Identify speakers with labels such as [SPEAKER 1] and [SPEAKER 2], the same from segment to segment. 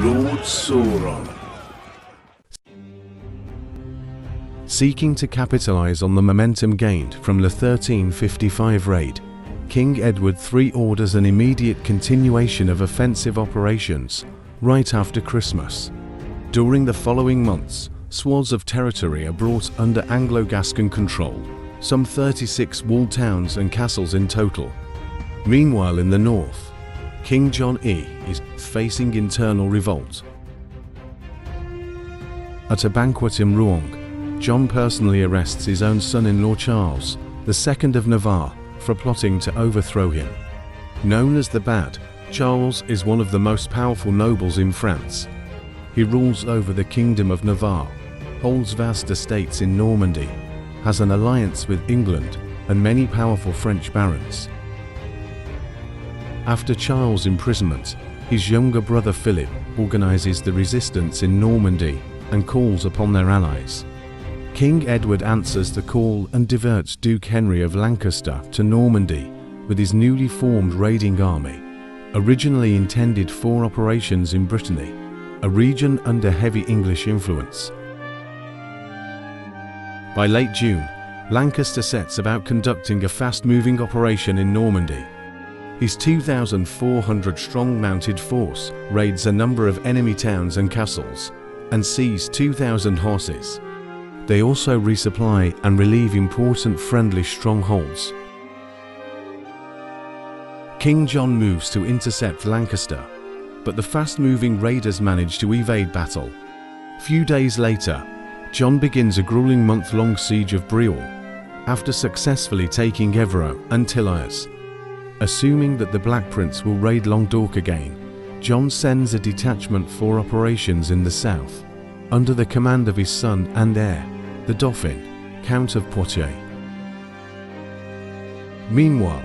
[SPEAKER 1] Lord Sauron.
[SPEAKER 2] Seeking to capitalize on the momentum gained from the 1355 raid, King Edward III orders an immediate continuation of offensive operations right after Christmas. During the following months, swaths of territory are brought under Anglo-Gascon control, some 36 walled towns and castles in total. Meanwhile in the north, King John is facing internal revolt. At a banquet in Rouen, John personally arrests his own son-in-law Charles, II of Navarre, for plotting to overthrow him. Known as the Bad, Charles is one of the most powerful nobles in France. He rules over the Kingdom of Navarre, holds vast estates in Normandy, has an alliance with England and many powerful French barons. After Charles' imprisonment, his younger brother Philip organizes the resistance in Normandy and calls upon their allies. King Edward answers the call and diverts Duke Henry of Lancaster to Normandy with his newly formed raiding army, originally intended for operations in Brittany, a region under heavy English influence. By late June, Lancaster sets about conducting a fast-moving operation in Normandy. His 2,400-strong mounted force raids a number of enemy towns and castles and seizes 2,000 horses. They also resupply and relieve important friendly strongholds. King John moves to intercept Lancaster, but the fast-moving raiders manage to evade battle. Few days later, John begins a grueling month-long siege of Brioul, after successfully taking Evreux and Tilliers. Assuming that the Black Prince will raid Languedoc again, John sends a detachment for operations in the south, under the command of his son and heir, the Dauphin, Count of Poitiers. Meanwhile,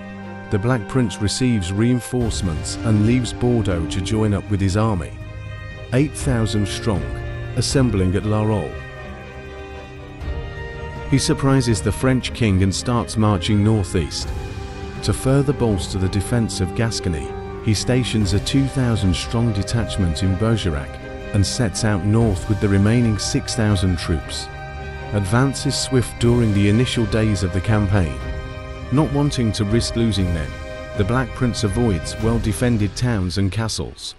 [SPEAKER 2] the Black Prince receives reinforcements and leaves Bordeaux to join up with his army, 8,000 strong, assembling at La Rolle. He surprises the French king and starts marching northeast. To further bolster the defense of Gascony, he stations a 2,000-strong detachment in Bergerac and sets out north with the remaining 6,000 troops. Advance is swift during the initial days of the campaign. Not wanting to risk losing them, the Black Prince avoids well-defended towns and castles.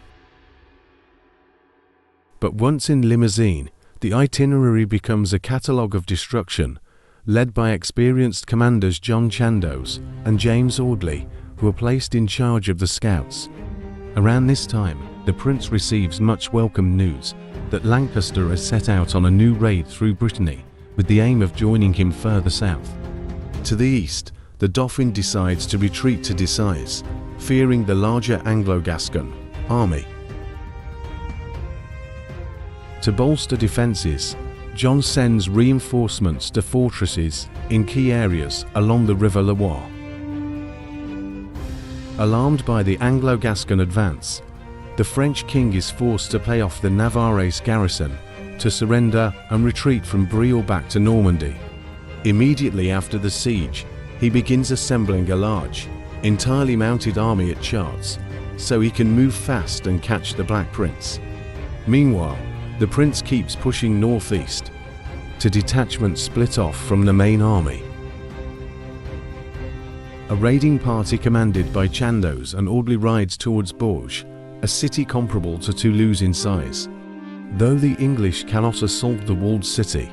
[SPEAKER 2] But once in Limousin, the itinerary becomes a catalogue of destruction, led by experienced commanders John Chandos and James Audley, who are placed in charge of the scouts. Around this time, the prince receives much welcome news that Lancaster has set out on a new raid through Brittany, with the aim of joining him further south. To the east, the Dauphin decides to retreat to Decize, fearing the larger Anglo-Gascon army. To bolster defences, John sends reinforcements to fortresses in key areas along the River Loire. Alarmed by the Anglo-Gascon advance, the French king is forced to pay off the Navarrese garrison to surrender and retreat from Brioul back to Normandy. Immediately after the siege, he begins assembling a large, entirely mounted army at Chartres, so he can move fast and catch the Black Prince. Meanwhile, the prince keeps pushing northeast, to detachments split off from the main army. A raiding party commanded by Chandos and Audley rides towards Bourges, a city comparable to Toulouse in size. Though the English cannot assault the walled city,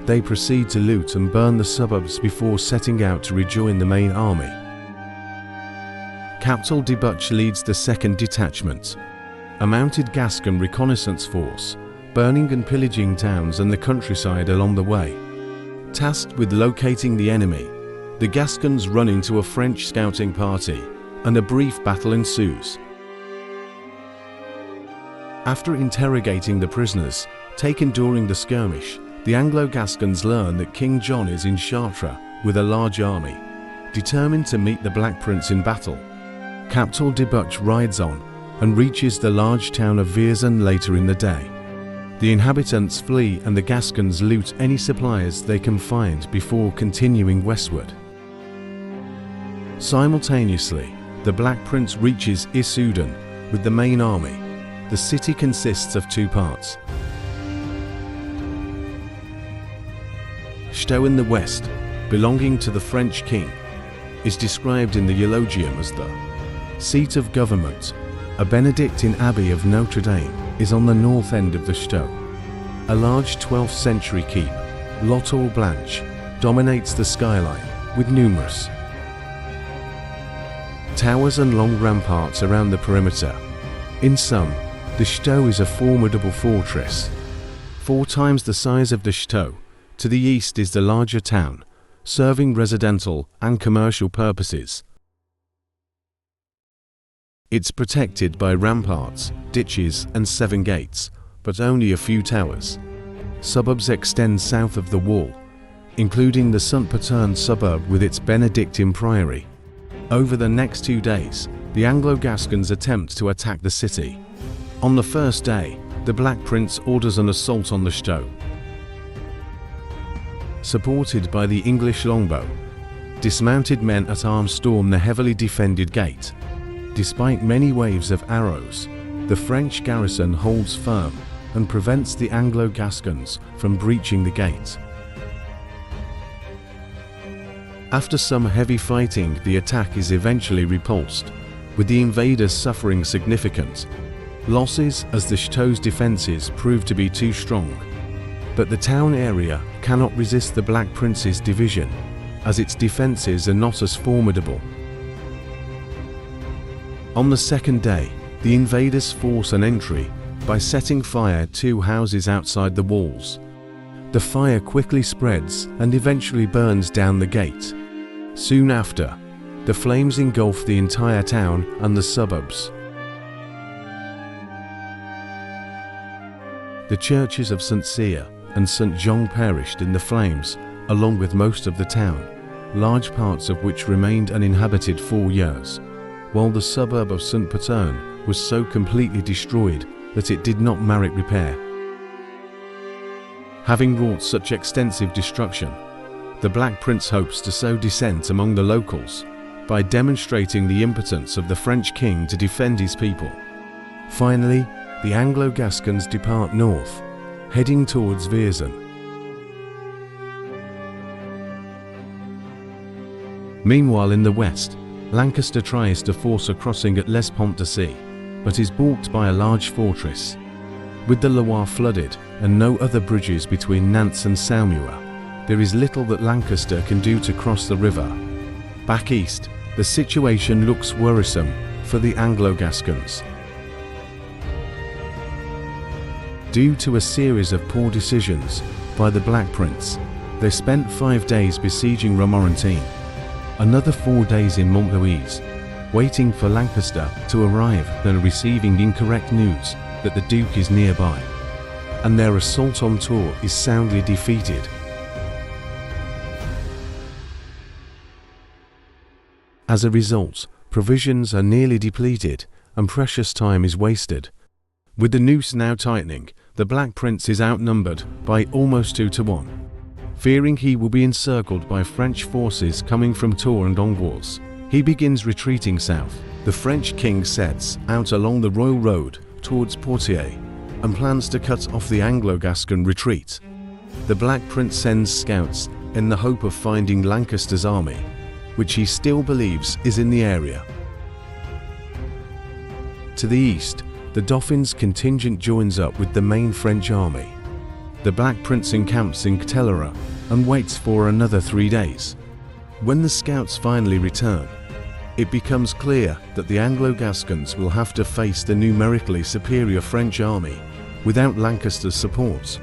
[SPEAKER 2] they proceed to loot and burn the suburbs before setting out to rejoin the main army. Captal de Buch leads the second detachment, a mounted Gascon reconnaissance force, burning and pillaging towns and the countryside along the way. Tasked with locating the enemy, the Gascons run into a French scouting party, and a brief battle ensues. After interrogating the prisoners taken during the skirmish, the Anglo-Gascons learn that King John is in Chartres with a large army, determined to meet the Black Prince in battle. Captal de Buch rides on and reaches the large town of Vierzon later in the day. The inhabitants flee and the Gascons loot any supplies they can find before continuing westward. Simultaneously, the Black Prince reaches Issoudun with the main army, The city consists of two parts. Chateau in the west, belonging to the French king, is described in the eulogium as the seat of government. A Benedictine abbey of Notre Dame is on the north end of the chateau. A large 12th century keep, La Tour Blanche, dominates the skyline with numerous towers and long ramparts around the perimeter. In sum, the chateau is a formidable fortress, 4 times the size of the chateau. To the east is the larger town, serving residential and commercial purposes. It's protected by ramparts, ditches and 7 gates, but only a few towers. Suburbs extend south of the wall, including the Saint-Patern suburb with its Benedictine priory. Over the next 2 days, the Anglo-Gascons attempt to attack the city. On the first day, the Black Prince orders an assault on the chateau. Supported by the English longbow, dismounted men at arms storm the heavily defended gate. Despite many waves of arrows, the French garrison holds firm and prevents the Anglo-Gascons from breaching the gate. After some heavy fighting, the attack is eventually repulsed, with the invaders suffering significant losses as the chateau's defences prove to be too strong. But the town area cannot resist the Black Prince's division, as its defences are not as formidable. On the second day, the invaders force an entry by setting fire to houses outside the walls. The fire quickly spreads and eventually burns down the gate. Soon after, the flames engulf the entire town and the suburbs. The churches of St. Cyr and St. Jean perished in the flames, along with most of the town, large parts of which remained uninhabited 4 years, while the suburb of St. Patern was so completely destroyed that it did not merit repair. Having wrought such extensive destruction, the Black Prince hopes to sow dissent among the locals by demonstrating the impotence of the French king to defend his people. Finally, the Anglo-Gascons depart north, heading towards Vierzon. Meanwhile, in the west, Lancaster tries to force a crossing at Les Ponts-de-Cé, but is balked by a large fortress. With the Loire flooded and no other bridges between Nantes and Saumur, there is little that Lancaster can do to cross the river. Back east, the situation looks worrisome for the Anglo-Gascons. Due to a series of poor decisions by the Black Prince, they spent 5 days besieging Romorantin, another 4 days in Montlouise, waiting for Lancaster to arrive and receiving incorrect news that the Duke is nearby, and their assault on Tours is soundly defeated. As a result, provisions are nearly depleted and precious time is wasted. With the noose now tightening, the Black Prince is outnumbered by almost 2 to 1. Fearing he will be encircled by French forces coming from Tours and Angers, he begins retreating south. The French king sets out along the Royal Road towards Poitiers and plans to cut off the Anglo-Gascon retreat. The Black Prince sends scouts in the hope of finding Lancaster's army, which he still believes is in the area. To the east, the Dauphin's contingent joins up with the main French army. The Black Prince encamps in Ctellera and waits for another 3 days. When the scouts finally return, it becomes clear that the Anglo-Gascons will have to face the numerically superior French army without Lancaster's support.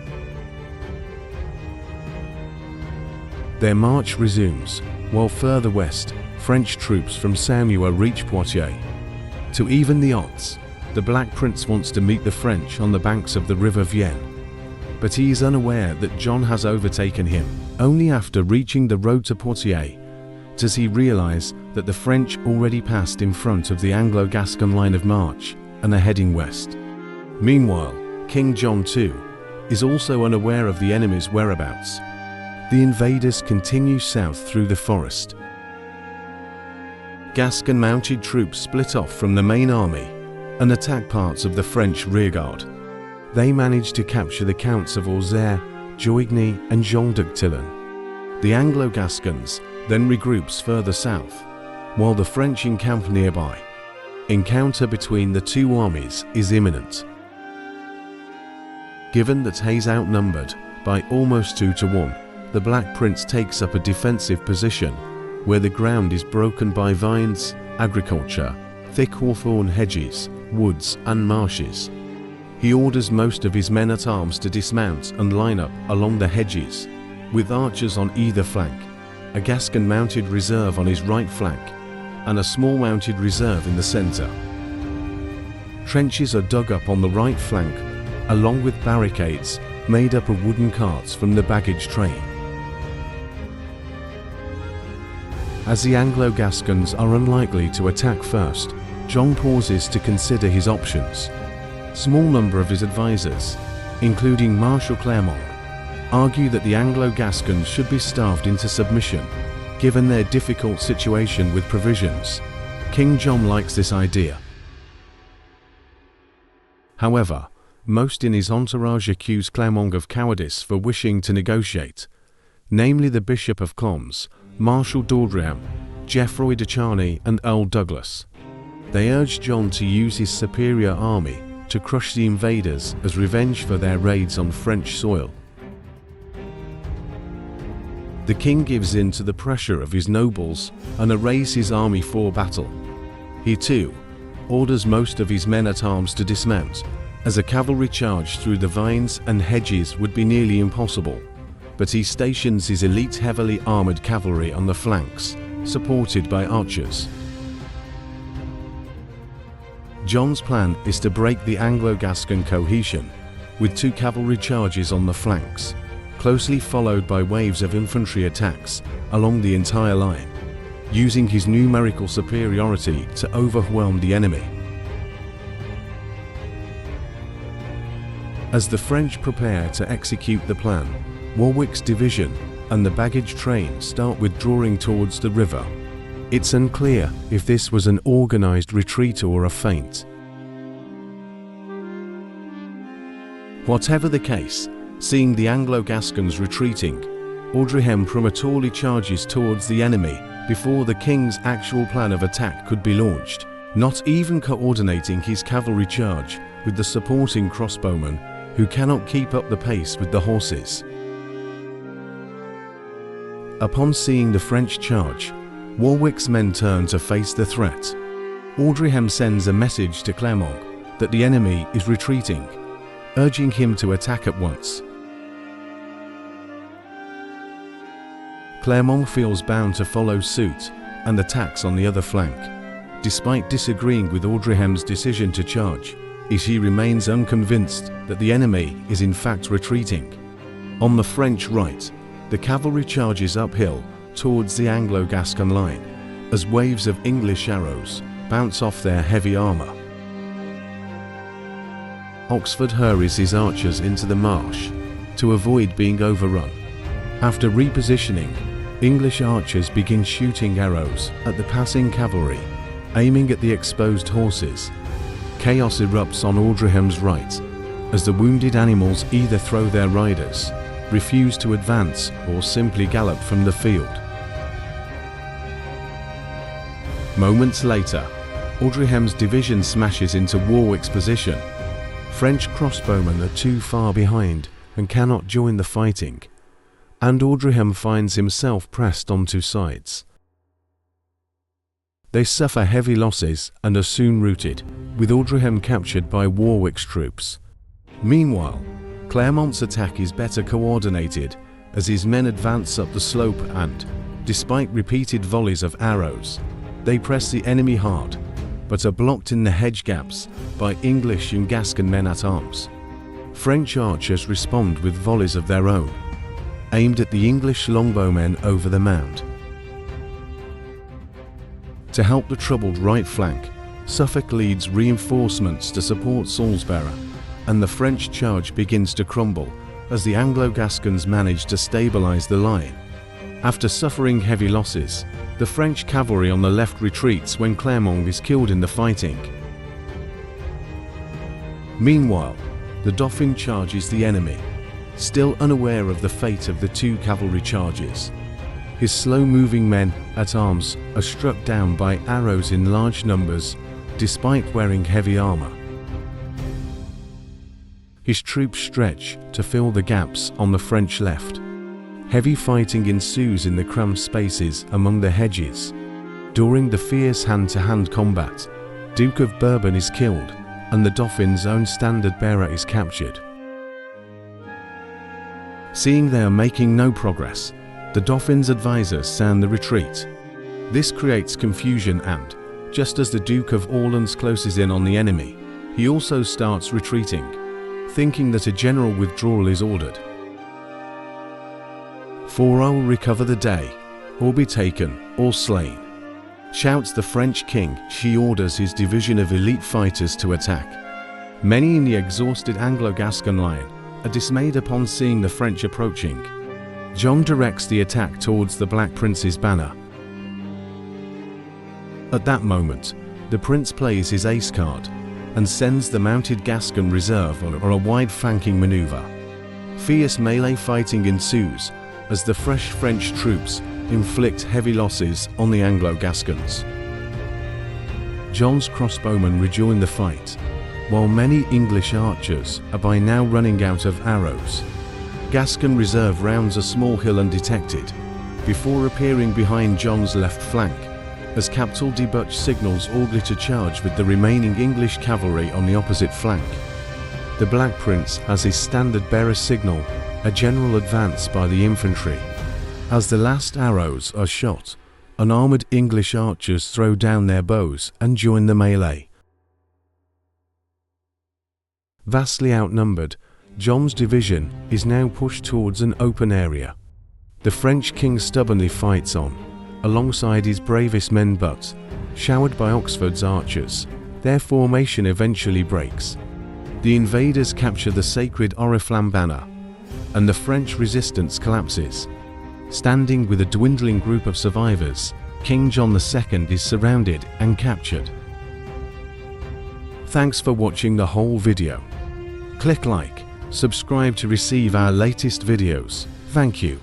[SPEAKER 2] Their march resumes, while further west, French troops from Saumur reach Poitiers. To even the odds, the Black Prince wants to meet the French on the banks of the River Vienne, but he is unaware that John has overtaken him. Only after reaching the road to Poitiers does he realize that the French already passed in front of the Anglo-Gascon line of march and are heading west. Meanwhile, King John II is also unaware of the enemy's whereabouts. The invaders continue south through the forest. Gascon mounted troops split off from the main army, and attack parts of the French rearguard. They managed to capture the counts of Auxerre, Joigny and Jean d'Actillon. The Anglo-Gascons then regroups further south, while the French encamp nearby. Encounter between the two armies is imminent. Given that Hayes outnumbered by almost 2-1, the Black Prince takes up a defensive position where the ground is broken by vines, agriculture, thick hawthorn hedges, woods and marshes. He orders most of his men-at-arms to dismount and line up along the hedges, with archers on either flank, a Gascon mounted reserve on his right flank, and a small mounted reserve in the centre. Trenches are dug up on the right flank, along with barricades made up of wooden carts from the baggage train. As the Anglo-Gascons are unlikely to attack first, John pauses to consider his options. Small number of his advisors, including Marshal Clermont, argue that the Anglo-Gascons should be starved into submission, given their difficult situation with provisions. King John likes this idea. However, most in his entourage accuse Clermont of cowardice for wishing to negotiate, namely the Bishop of Clombes, Marshal d'Audriam, Geoffroy de Charny and Earl Douglas. They urge John to use his superior army to crush the invaders as revenge for their raids on French soil. The king gives in to the pressure of his nobles and arrays his army for battle. He too orders most of his men-at-arms to dismount, as a cavalry charge through the vines and hedges would be nearly impossible, but he stations his elite heavily armoured cavalry on the flanks, supported by archers. John's plan is to break the Anglo-Gascon cohesion, with 2 cavalry charges on the flanks, closely followed by waves of infantry attacks along the entire line, using his numerical superiority to overwhelm the enemy. As the French prepare to execute the plan, Warwick's division and the baggage train start withdrawing towards the river. It's unclear if this was an organised retreat or a feint. Whatever the case, seeing the Anglo-Gascons retreating, Audrihem prematurely charges towards the enemy before the king's actual plan of attack could be launched, not even coordinating his cavalry charge with the supporting crossbowmen who cannot keep up the pace with the horses. Upon seeing the French charge, Warwick's men turn to face the threat. Audrihem sends a message to Clermont that the enemy is retreating, urging him to attack at once. Clermont feels bound to follow suit and attacks on the other flank, despite disagreeing with Audrihem's decision to charge, as he remains unconvinced that the enemy is in fact retreating. On the French right, the cavalry charges uphill towards the Anglo-Gascon line, as waves of English arrows bounce off their heavy armour. Oxford hurries his archers into the marsh to avoid being overrun. After repositioning, English archers begin shooting arrows at the passing cavalry, aiming at the exposed horses. Chaos erupts on Audrihem's right, as the wounded animals either throw their riders, refuse to advance, or simply gallop from the field. Moments later, Audrihem's division smashes into Warwick's position. French crossbowmen are too far behind and cannot join the fighting, and Audrihem finds himself pressed on 2 sides. They suffer heavy losses and are soon routed, with Audrihem captured by Warwick's troops. Meanwhile, Clermont's attack is better coordinated as his men advance up the slope and, despite repeated volleys of arrows, they press the enemy hard, but are blocked in the hedge gaps by English and Gascon men-at-arms. French archers respond with volleys of their own, aimed at the English longbowmen over the mound. To help the troubled right flank, Suffolk leads reinforcements to support Salisbury, and the French charge begins to crumble as the Anglo-Gascons manage to stabilize the line. After suffering heavy losses, the French cavalry on the left retreats when Clermont is killed in the fighting. Meanwhile, the Dauphin charges the enemy, still unaware of the fate of the 2 cavalry charges. His slow-moving men at arms are struck down by arrows in large numbers, despite wearing heavy armor. His troops stretch to fill the gaps on the French left. Heavy fighting ensues in the cramped spaces among the hedges. During the fierce hand-to-hand combat, Duke of Bourbon is killed, and the Dauphin's own standard-bearer is captured. Seeing they are making no progress, the Dauphin's advisors sound the retreat. This creates confusion and, just as the Duke of Orleans closes in on the enemy, he also starts retreating, thinking that a general withdrawal is ordered. "For I will recover the day, or be taken, or slain," shouts the French king. He orders his division of elite fighters to attack. Many in the exhausted Anglo-Gascon line are dismayed upon seeing the French approaching. John directs the attack towards the Black Prince's banner. At that moment, the prince plays his ace card and sends the mounted Gascon reserve on a wide-flanking maneuver. Fierce melee fighting ensues as the fresh French troops inflict heavy losses on the Anglo-Gascons. John's crossbowmen rejoin the fight, while many English archers are by now running out of arrows. Gascon reserve rounds a small hill undetected, before appearing behind John's left flank, as Captal de Butch signals Orgli to charge with the remaining English cavalry on the opposite flank. The Black Prince has his standard-bearer signal a general advance by the infantry. As the last arrows are shot, unarmored English archers throw down their bows and join the melee. Vastly outnumbered, John's division is now pushed towards an open area. The French king stubbornly fights on, alongside his bravest men, but, showered by Oxford's archers, their formation eventually breaks. The invaders capture the sacred Oriflamme banner, and the French resistance collapses. Standing with a dwindling group of survivors, King John II is surrounded and captured. Thanks for watching the whole video. Click like, subscribe to receive our latest videos. Thank you.